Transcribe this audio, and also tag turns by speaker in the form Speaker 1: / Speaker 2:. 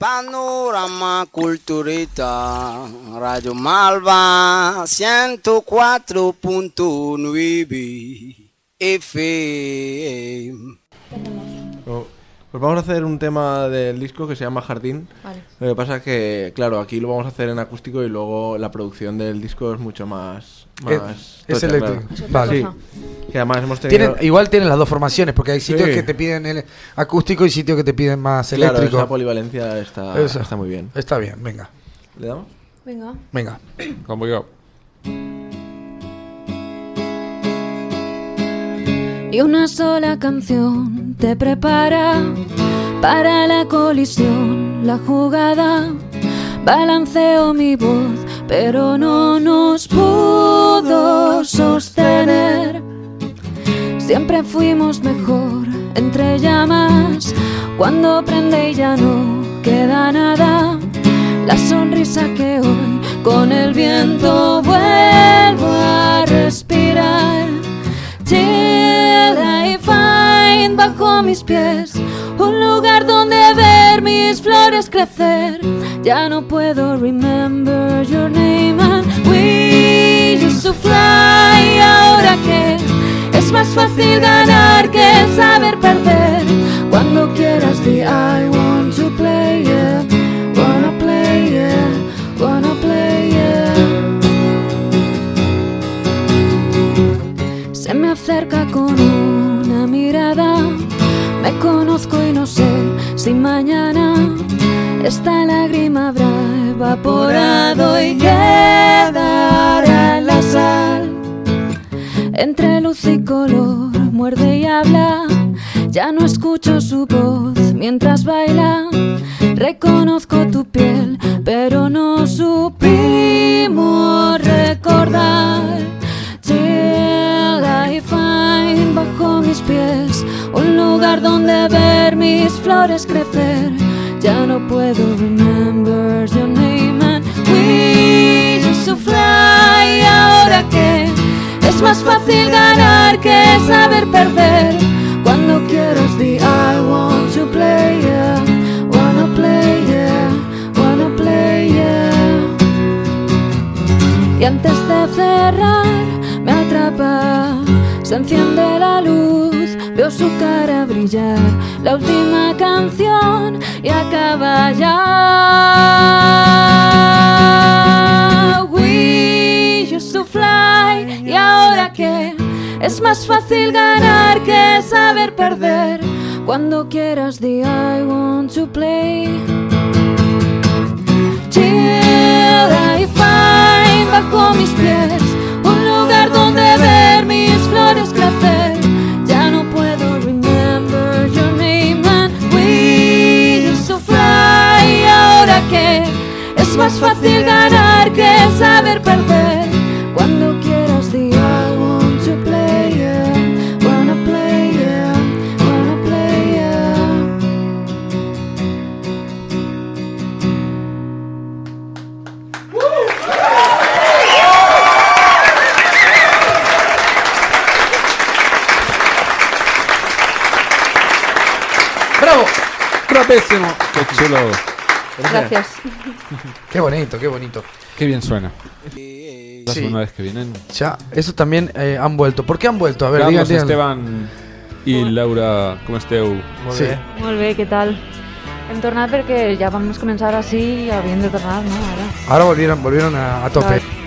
Speaker 1: Panorama Culturita, Radio Malva 104.9 FM.
Speaker 2: Pues vamos a hacer un tema del disco que se llama Jardín.
Speaker 3: Vale.
Speaker 2: Lo que pasa es que, claro, aquí lo vamos a hacer en acústico y luego la producción del disco es mucho más
Speaker 4: es
Speaker 2: tocha,
Speaker 4: eléctrico.
Speaker 2: claro.
Speaker 4: Vale.
Speaker 2: Sí. Que además hemos tenido...
Speaker 4: Igual tienen las dos formaciones, porque hay sitios
Speaker 2: Sí.
Speaker 4: que te piden el acústico y sitios que te piden más
Speaker 2: Claro,
Speaker 4: eléctrico.
Speaker 2: esa polivalencia está muy bien.
Speaker 4: Está bien, venga.
Speaker 2: ¿Le damos?
Speaker 3: Venga.
Speaker 4: Venga.
Speaker 5: Como yo.
Speaker 3: Y una sola canción te prepara para la colisión, la jugada. Balanceo mi voz, pero no nos pudo sostener. Siempre fuimos mejor entre llamas, cuando prende y ya no queda nada. La sonrisa que hoy con el viento vuelvo a respirar. Till I find bajo mis pies un lugar donde ver mis flores crecer. Ya no puedo remember your name and we used to fly. Ahora que es más fácil ganar que saber perder. Cuando quieras di I want to play, yeah. Wanna play, yeah. Wanna play, yeah. Se me acerca con una mirada. Me conozco y no sé si mañana esta lágrima habrá evaporado y quedará en la sal. Entre luz y color muerde y habla. Ya no escucho su voz mientras baila. Reconozco tu piel, pero no supimos recordar. Till I find bajo mis pies un lugar donde ver mis flores crecer. Ya no puedo remember your name and we used to fly. Ahora que es más fácil ganar que saber perder. Cuando quieras di I want to play, yeah. Wanna play, yeah. Wanna play, yeah. Y antes de cerrar me atrapa. Se enciende la luz, veo su cara brillar. La última canción y acaba ya. We used to fly. Y ahora que es más fácil ganar que saber perder. Cuando quieras di I want to play. Till I find bajo mis pies un lugar donde ver mis flores crecer. Ya no puedo remember your name and we used to fly. Ahora que es más fácil ganar que saber perder. Cuando quieras di I want to play, yeah. Wanna play, yeah. Wanna play, yeah.
Speaker 4: ¡Bravo!
Speaker 5: ¡Rapísimo! ¡Qué chulo!
Speaker 3: Gracias.
Speaker 4: Qué bonito, qué bonito.
Speaker 5: ¡Qué bien suena! La
Speaker 4: Sí.
Speaker 5: segunda vez que vienen.
Speaker 4: Ya, eso también han vuelto. ¿Por qué han vuelto? A ver,
Speaker 5: Carlos,
Speaker 4: digan.
Speaker 5: Esteban i Laura, com esteu?
Speaker 4: Sí.
Speaker 6: Molt bé, què tal? Hem tornat perquè ja vam començar així i havíem de tornar, no? Ara.
Speaker 4: Ahora volvieron a tope.
Speaker 6: Clar.